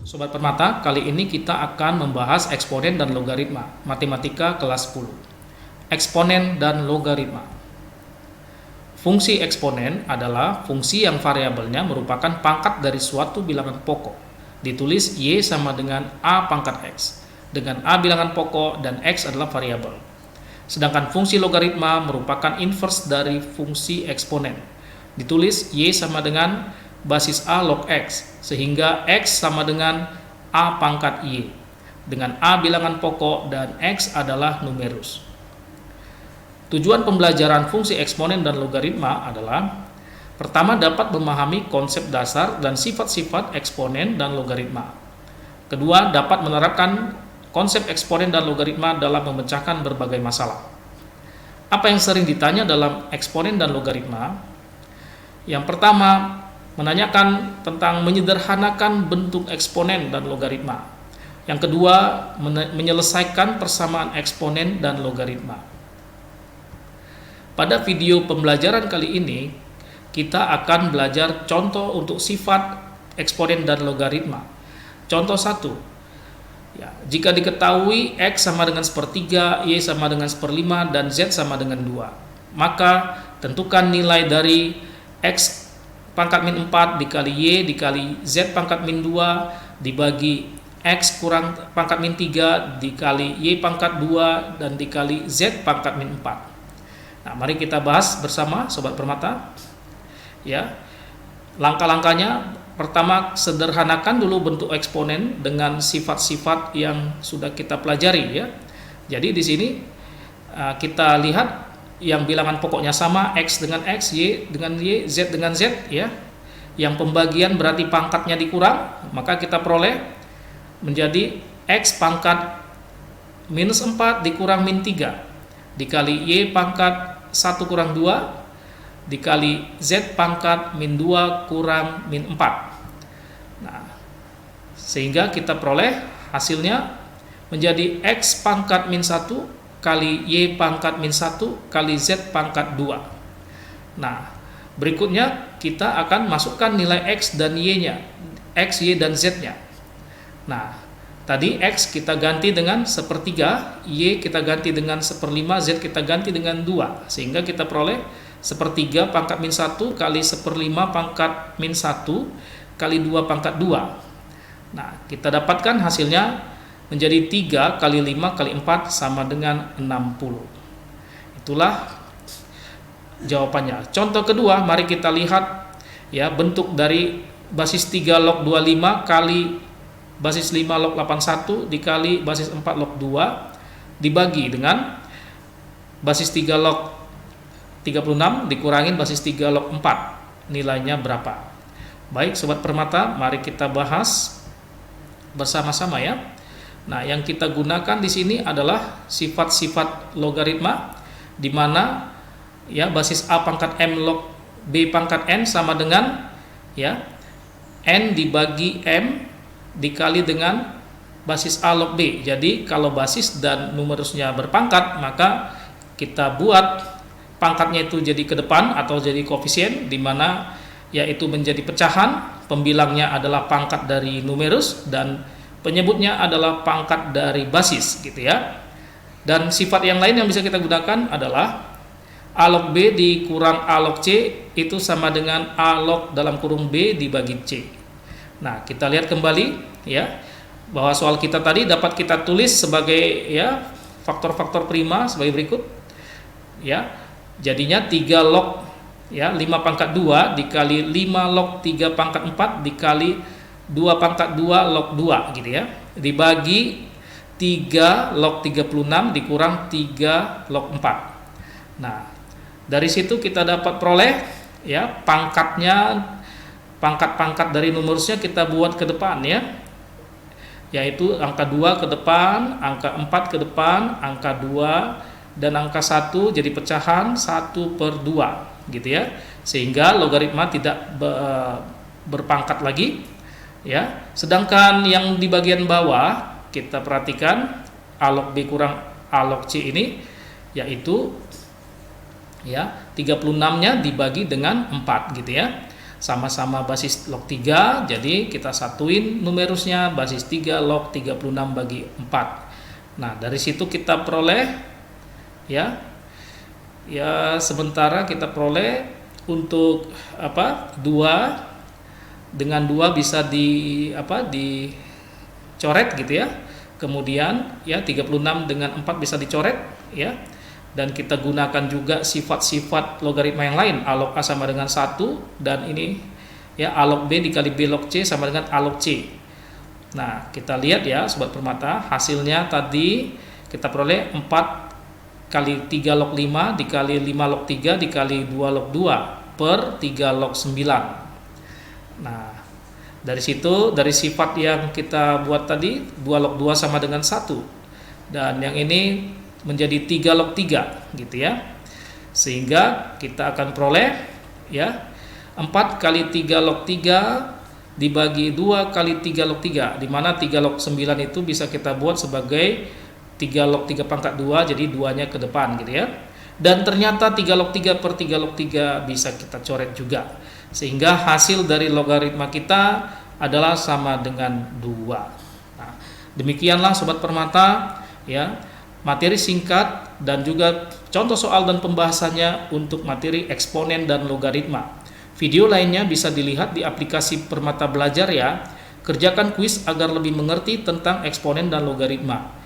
Sobat Permata, kali ini kita akan membahas eksponen dan logaritma, matematika kelas 10. Eksponen dan logaritma. Fungsi eksponen adalah fungsi yang variabelnya merupakan pangkat dari suatu bilangan pokok. Ditulis Y sama dengan A pangkat X, dengan A bilangan pokok dan X adalah variabel. Sedangkan fungsi logaritma merupakan inverse dari fungsi eksponen. Ditulis Y sama dengan basis A log X, sehingga X sama dengan A pangkat Y, dengan A bilangan pokok dan X adalah numerus. Tujuan pembelajaran fungsi eksponen dan logaritma adalah: pertama, dapat memahami konsep dasar dan sifat-sifat eksponen dan logaritma. Kedua, dapat menerapkan konsep eksponen dan logaritma dalam memecahkan berbagai masalah. Apa yang sering ditanya dalam eksponen dan logaritma? Yang pertama, menanyakan tentang menyederhanakan bentuk eksponen dan logaritma. Yang kedua, menyelesaikan persamaan eksponen dan logaritma. Pada video pembelajaran kali ini, kita akan belajar contoh untuk sifat eksponen dan logaritma. Contoh 1. Jika diketahui X sama dengan sepertiga, Y sama dengan seperlima, dan Z sama dengan 2, maka tentukan nilai dari X pangkat min 4 dikali Y dikali Z pangkat min 2 dibagi X kurang pangkat min 3 dikali Y pangkat 2 dan dikali Z pangkat min 4. Nah, mari kita bahas bersama Sobat Permata. Langkah-langkahnya: pertama, sederhanakan dulu bentuk eksponen dengan sifat-sifat yang sudah kita pelajari. Jadi di sini kita lihat yang bilangan pokoknya sama, X dengan X, Y dengan Y, Z dengan Z, Yang pembagian berarti pangkatnya dikurang, maka kita peroleh menjadi X pangkat minus 4 dikurang min 3 dikali Y pangkat 1 kurang 2 dikali Z pangkat min 2 kurang min 4. Nah, sehingga kita peroleh hasilnya menjadi X pangkat min 1 kali Y pangkat min 1 kali Z pangkat 2. Nah, berikutnya kita akan masukkan nilai X dan Y-nya, X, Y, dan Z-nya. Nah, tadi X kita ganti dengan sepertiga, Y kita ganti dengan seperlima, Z kita ganti dengan 2, sehingga kita peroleh sepertiga pangkat min 1 kali seperlima pangkat min 1 kali 2 pangkat 2. Nah, kita dapatkan hasilnya menjadi 3 kali 5 kali 4 sama dengan 60. Itulah jawabannya. Contoh kedua, mari kita lihat bentuk dari basis 3 log 25 kali basis 5 log 81 dikali basis 4 log 2 dibagi dengan basis 3 log 36 dikurangin basis 3 log 4. Nilainya berapa? Baik Sobat Permata, mari kita bahas bersama-sama ya. Nah, yang kita gunakan di sini adalah sifat-sifat logaritma, di mana basis A pangkat M log B pangkat N sama dengan N dibagi M dikali dengan basis A log B. Jadi kalau basis dan numerusnya berpangkat, maka kita buat pangkatnya itu jadi ke depan atau jadi koefisien, di mana yaitu menjadi pecahan, pembilangnya adalah pangkat dari numerus dan penyebutnya adalah pangkat dari basis Dan sifat yang lain yang bisa kita gunakan adalah A log B dikurang A log C itu sama dengan A log dalam kurung B dibagi C. Nah, kita lihat kembali bahwa soal kita tadi dapat kita tulis sebagai faktor-faktor prima sebagai berikut. Jadinya 3 log 5 pangkat 2 dikali 5 log 3 pangkat 4 dikali 2 pangkat 2 log 2 dibagi 3 log 36 dikurang 3 log 4. Nah, dari situ kita dapat peroleh pangkat-pangkat dari numerusnya kita buat ke depan yaitu angka 2 ke depan, angka 4 ke depan, angka 2 dan angka 1 jadi pecahan 1/2 sehingga logaritma tidak berpangkat lagi. Sedangkan yang di bagian bawah kita perhatikan A log B kurang A log C ini yaitu 36-nya dibagi dengan 4 sama-sama basis log 3, jadi kita satuin numerusnya basis 3 log 36 bagi 4. Nah, dari situ kita peroleh ya sementara kita peroleh untuk 2 dengan 2 bisa dicoret gitu ya. Kemudian ya 36 dengan 4 bisa dicoret ya. Dan kita gunakan juga sifat-sifat logaritma yang lain. A log A sama dengan 1, dan ini ya A log B dikali B log C sama dengan A log C. Nah, kita lihat ya sobat permata, hasilnya tadi kita peroleh 4 kali 3 log 5 dikali 5 log 3 dikali 2 log 2 per 3 log 9. Nah, dari situ, dari sifat yang kita buat tadi 2 log 2 sama dengan 1, dan yang ini menjadi 3 log 3 gitu ya. Sehingga kita akan peroleh ya 4 kali 3 log 3 dibagi 2 kali 3 log 3, di mana 3 log 9 itu bisa kita buat sebagai 3 log 3 pangkat 2, jadi 2-nya ke depan gitu ya. Dan ternyata 3 log 3 per 3 log 3 bisa kita coret juga, sehingga hasil dari logaritma kita adalah sama dengan 2. Nah, demikianlah sobat permata ya, materi singkat dan juga contoh soal dan pembahasannya untuk materi eksponen dan logaritma. Video lainnya bisa dilihat di aplikasi Permata Belajar ya. Kerjakan kuis agar lebih mengerti tentang eksponen dan logaritma.